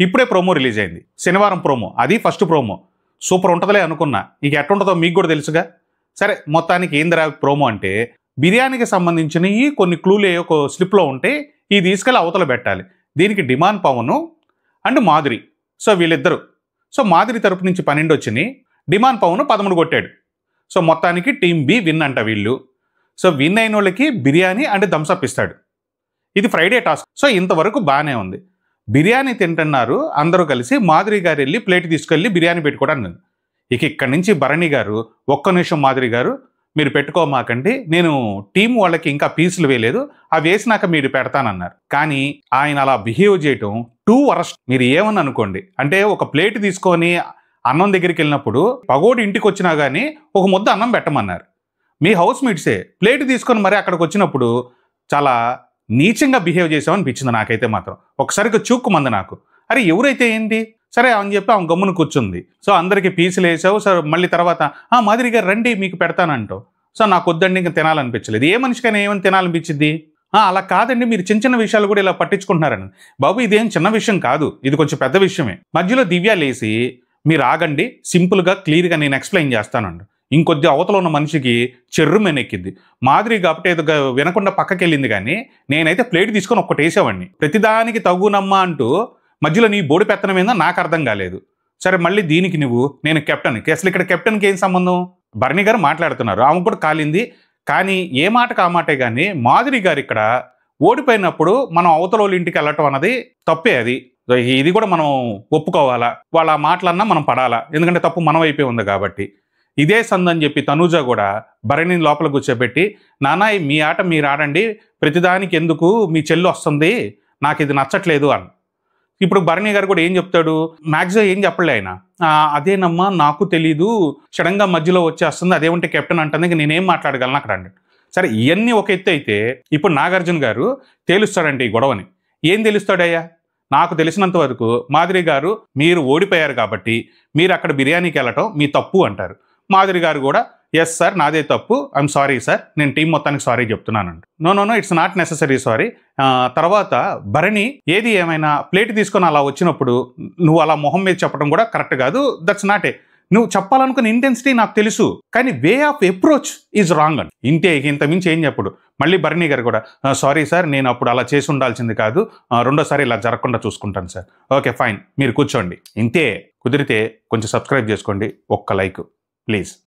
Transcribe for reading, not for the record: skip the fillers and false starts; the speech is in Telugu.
ఇప్పుడే ప్రోమో రిలీజ్ అయింది, శనివారం ప్రోమో, అది ఫస్ట్ ప్రోమో. సూపర్ ఉంటుందిలే అనుకున్నా, ఇక ఎట్టుంటుందో మీకు కూడా తెలుసుగా. సరే, మొత్తానికి ఏందిరా ప్రోమో అంటే, బిర్యానీకి సంబంధించినవి కొన్ని క్లూలు ఒక స్లిప్లో ఉంటే ఈ తీసుకెళ్ళి అవతల పెట్టాలి. దీనికి demand Pavan and Madhuri, so వీళ్ళిద్దరు. సో మాధురి తరపు నుంచి 12 వచ్చినాయి, డిమాండ్ పవన్ 13 కొట్టాడు. సో మొత్తానికి టీమ్ బి విన్ అంట వీళ్ళు. సో విన్ అయిన వాళ్ళకి బిర్యానీ అండ్ థమ్స్అప్ ఇస్తాడు. ఇది ఫ్రైడే టాస్క్. సో ఇంతవరకు బాగానే ఉంది. బిర్యానీ తింటున్నారు అందరూ కలిసి. మాధురి గారు వెళ్ళి ప్లేట్ తీసుకెళ్ళి బిర్యానీ పెట్టుకోవడానికి. ఇక ఇక్కడి నుంచి భరణి గారు, ఒక్క నిమిషం మాధురి గారు మీరు పెట్టుకోమాకండి, నేను టీం వాళ్ళకి ఇంకా పీసులు వేయలేదు, అవి వేసినాక మీరు పెడతానన్నారు. కానీ ఆయన అలా బిహేవ్ చేయటం టూ వరస్ట్. మీరు ఏమని అనుకోండి, అంటే ఒక ప్లేట్ తీసుకొని అన్నం దగ్గరికి వెళ్ళినప్పుడు పగోడు ఇంటికి వచ్చినా కానీ ఒక ముద్ద అన్నం పెట్టమన్నారు. మీ హౌస్ మేట్సే ప్లేట్ తీసుకొని మరి అక్కడికి వచ్చినప్పుడు చాలా నీచంగా బిహేవ్ చేసామనిపించింది నాకైతే మాత్రం. ఒకసారిగా చూక్కుమంది నాకు, అరే ఎవరైతే ఏంటి సరే అని చెప్పి ఆమె గమ్మున కూర్చుంది. సో అందరికీ పీసులు వేసావు. సో మళ్ళీ తర్వాత మాధురి గారు రండి మీకు పెడతానంటావు. సో నాకు వద్దండి, ఇంకా తినాలనిపించలేదు. ఏ మనిషికైనా ఏమని తినాలనిపించింది? అలా కాదండి, మీరు చిన్న చిన్న విషయాలు కూడా ఇలా పట్టించుకుంటున్నారని. బాబు ఇదేం చిన్న విషయం కాదు, ఇది కొంచెం పెద్ద విషయమే. మధ్యలో దివ్య లేసి మీరు ఆగండి, సింపుల్గా క్లియర్గా నేను ఎక్స్ప్లెయిన్ చేస్తానండి. ఇంకొద్ది అవతల ఉన్న మనిషికి చెర్రుమెనెక్కింది. మాధురి కాబట్టి ఏదో వినకుండా పక్కకి వెళ్ళింది, కానీ నేనైతే ప్లేట్ తీసుకొని ఒక్కటి వేసేవాడిని. ప్రతిదానికి తగునమ్మా అంటూ మధ్యలో నీ బోడి పెత్తనం ఏందో నాకు అర్థం కాలేదు. సరే మళ్ళీ దీనికి నువ్వు నేను కెప్టెన్కి, అసలు ఇక్కడ కెప్టెన్కి ఏం సంబంధం? భరణి గారు మాట్లాడుతున్నారు, ఆమె కూడా కాలింది. కానీ ఏ మాటకు ఆ మాటే. కానీ మాధురి గారు ఇక్కడ ఓడిపోయినప్పుడు మనం అవతల వాళ్ళ ఇంటికి వెళ్ళటం అన్నది తప్పే. అది ఇది కూడా మనం ఒప్పుకోవాలా, వాళ్ళ మాటలన్నా మనం పడాలా, ఎందుకంటే తప్పు మనం అయిపోయి ఉంది కాబట్టి. ఇదే సందని చెప్పి తనూజ కూడా భరణిని లోపల కూర్చోబెట్టి, నాన్న మీ ఆట మీరు ఆడండి, ప్రతిదానికి ఎందుకు మీ చెల్లి వస్తుంది, నాకు ఇది నచ్చట్లేదు అని. ఇప్పుడు భరణి గారు కూడా ఏం చెప్తాడు, మ్యాక్సిమం ఏం చెప్పలే ఆయన, అదేనమ్మా నాకు తెలీదు, సడన్గా మధ్యలో వచ్చేస్తుంది, అదేమంటే కెప్టెన్ అంటుంది, నేనేం మాట్లాడగలను అక్కడ అండి. సరే ఇవన్నీ ఒక ఎత్తు అయితే, ఇప్పుడు నాగార్జున గారు తేలుస్తాడంటే ఈ గొడవని. ఏం తెలుస్తాడయ్యా? నాకు తెలిసినంత వరకు మాధురి గారు మీరు ఓడిపోయారు కాబట్టి మీరు అక్కడ బిర్యానీకి వెళ్ళటం మీ తప్పు అంటారు. మాధురి గారు కూడా ఎస్ సార్ నాదే తప్పు, ఐఎమ్ సారీ సార్, నేను టీం మొత్తానికి సారీ చెప్తున్నానండి. No it's not necessary sorry. తర్వాత భరణి ఏది ఏమైనా ప్లేట్ తీసుకొని అలా వచ్చినప్పుడు నువ్వు అలా మొహం మీద చెప్పడం కూడా కరెక్ట్ కాదు, దట్స్ నాట్ ఏ. నువ్వు చెప్పాలనుకున్న ఇంటెన్సిటీ నాకు తెలుసు, కానీ way of approach is wrong అని. ఇంతే, ఇంత మించి ఏం చెప్పడు. మళ్ళీ భరణి గారు కూడా సారీ సార్, నేను అప్పుడు అలా చేసి ఉండాల్సింది కాదు, రెండోసారి ఇలా జరగకుండా చూసుకుంటాను సార్. ఓకే ఫైన్, మీరు కూర్చోండి. ఇంతే. కుదిరితే కొంచెం సబ్స్క్రైబ్ చేసుకోండి, ఒక్క లైక్ ప్లీజ్.